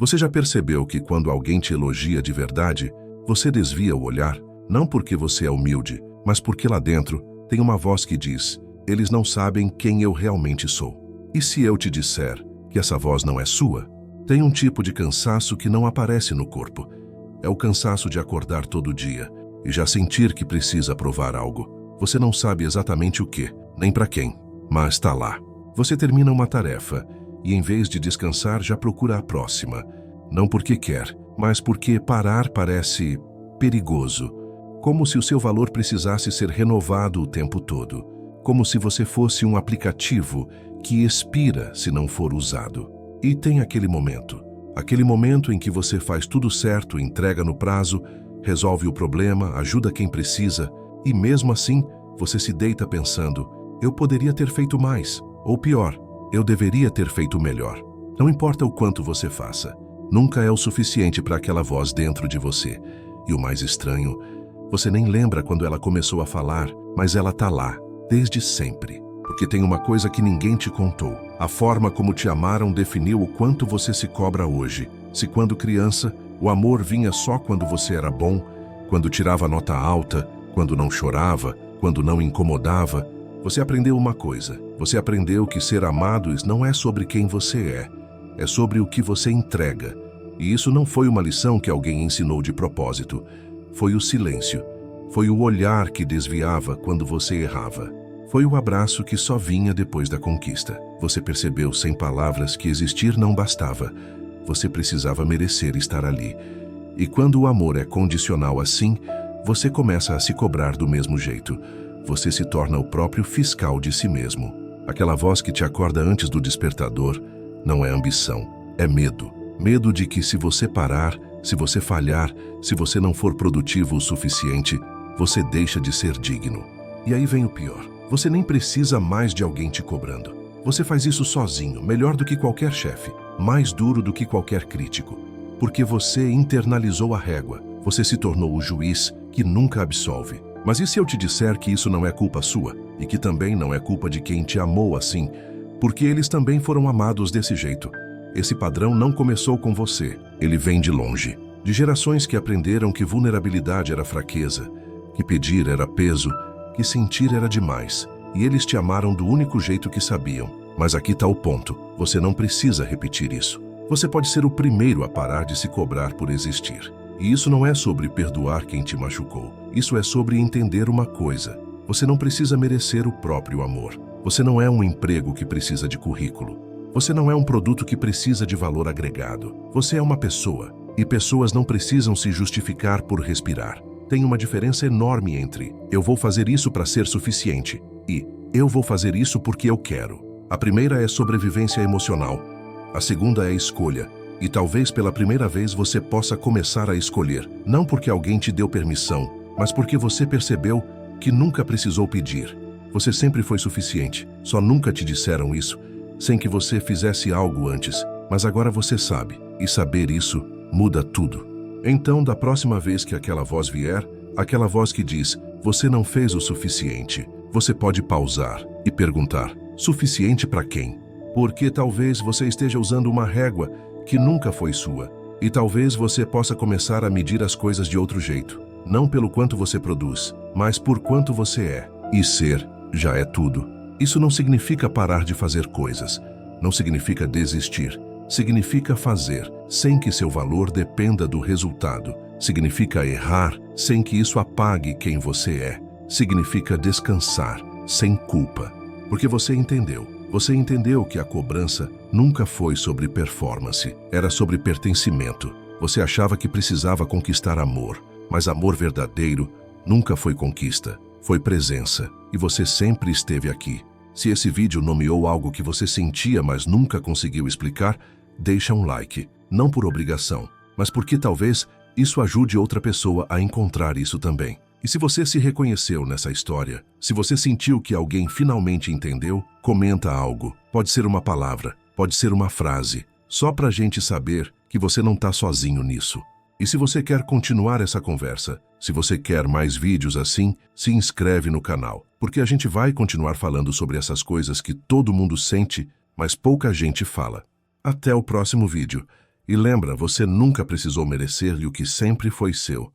Você já percebeu que quando alguém te elogia de verdade, você desvia o olhar, não porque você é humilde, mas porque lá dentro tem uma voz que diz: eles não sabem quem eu realmente sou. E se eu te disser que essa voz não é sua? Tem um tipo de cansaço que não aparece no corpo. É o cansaço de acordar todo dia e já sentir que precisa provar algo. Você não sabe exatamente o que, nem para quem, mas está lá. Você termina uma tarefa e, em vez de descansar, já procura a próxima. Não porque quer, mas porque parar parece perigoso. Como se o seu valor precisasse ser renovado o tempo todo. Como se você fosse um aplicativo que expira se não for usado. E tem aquele momento em que você faz tudo certo, entrega no prazo, resolve o problema, ajuda quem precisa, e mesmo assim você se deita pensando: eu poderia ter feito mais, ou pior, eu deveria ter feito melhor. Não importa o quanto você faça, nunca é o suficiente para aquela voz dentro de você. E o mais estranho, você nem lembra quando ela começou a falar, mas ela tá lá, desde sempre. Porque tem uma coisa que ninguém te contou. A forma como te amaram definiu o quanto você se cobra hoje. Se quando criança, o amor vinha só quando você era bom, quando tirava nota alta, quando não chorava, quando não incomodava, você aprendeu uma coisa. Você aprendeu que ser amado não é sobre quem você é sobre o que você entrega. E isso não foi uma lição que alguém ensinou de propósito. Foi o silêncio. Foi o olhar que desviava quando você errava. Foi o abraço que só vinha depois da conquista. Você percebeu sem palavras que existir não bastava. Você precisava merecer estar ali. E quando o amor é condicional assim, você começa a se cobrar do mesmo jeito. Você se torna o próprio fiscal de si mesmo. Aquela voz que te acorda antes do despertador não é ambição, é medo. Medo de que se você parar, se você falhar, se você não for produtivo o suficiente, você deixa de ser digno. E aí vem o pior. Você nem precisa mais de alguém te cobrando. Você faz isso sozinho, melhor do que qualquer chefe, mais duro do que qualquer crítico. Porque você internalizou a régua, você se tornou o juiz que nunca absolve. Mas e se eu te disser que isso não é culpa sua? E que também não é culpa de quem te amou assim? Porque eles também foram amados desse jeito. Esse padrão não começou com você, ele vem de longe. De gerações que aprenderam que vulnerabilidade era fraqueza, que pedir era peso, que sentir era demais, e eles te amaram do único jeito que sabiam. Mas aqui está o ponto, você não precisa repetir isso. Você pode ser o primeiro a parar de se cobrar por existir. E isso não é sobre perdoar quem te machucou, isso é sobre entender uma coisa. Você não precisa merecer o próprio amor. Você não é um emprego que precisa de currículo. Você não é um produto que precisa de valor agregado. Você é uma pessoa, e pessoas não precisam se justificar por respirar. Tem uma diferença enorme entre eu vou fazer isso para ser suficiente e eu vou fazer isso porque eu quero. A primeira é sobrevivência emocional, a segunda é escolha. E talvez pela primeira vez você possa começar a escolher, não porque alguém te deu permissão, mas porque você percebeu que nunca precisou pedir. Você sempre foi suficiente, só nunca te disseram isso, sem que você fizesse algo antes, mas agora você sabe, e saber isso muda tudo. Então, da próxima vez que aquela voz vier, aquela voz que diz: você não fez o suficiente, você pode pausar e perguntar: suficiente para quem? Porque talvez você esteja usando uma régua que nunca foi sua, e talvez você possa começar a medir as coisas de outro jeito, não pelo quanto você produz, mas por quanto você é. E ser já é tudo. Isso não significa parar de fazer coisas, não significa desistir. Significa fazer, sem que seu valor dependa do resultado. Significa errar, sem que isso apague quem você é. Significa descansar, sem culpa. Porque você entendeu que a cobrança nunca foi sobre performance, era sobre pertencimento. Você achava que precisava conquistar amor, mas amor verdadeiro nunca foi conquista, foi presença. E você sempre esteve aqui. Se esse vídeo nomeou algo que você sentia, mas nunca conseguiu explicar, deixa um like, não por obrigação, mas porque talvez isso ajude outra pessoa a encontrar isso também. E se você se reconheceu nessa história, se você sentiu que alguém finalmente entendeu, comenta algo. Pode ser uma palavra, pode ser uma frase, só pra gente saber que você não tá sozinho nisso. E se você quer continuar essa conversa, se você quer mais vídeos assim, se inscreve no canal, porque a gente vai continuar falando sobre essas coisas que todo mundo sente, mas pouca gente fala. Até o próximo vídeo. E lembra, você nunca precisou merecer-lhe o que sempre foi seu.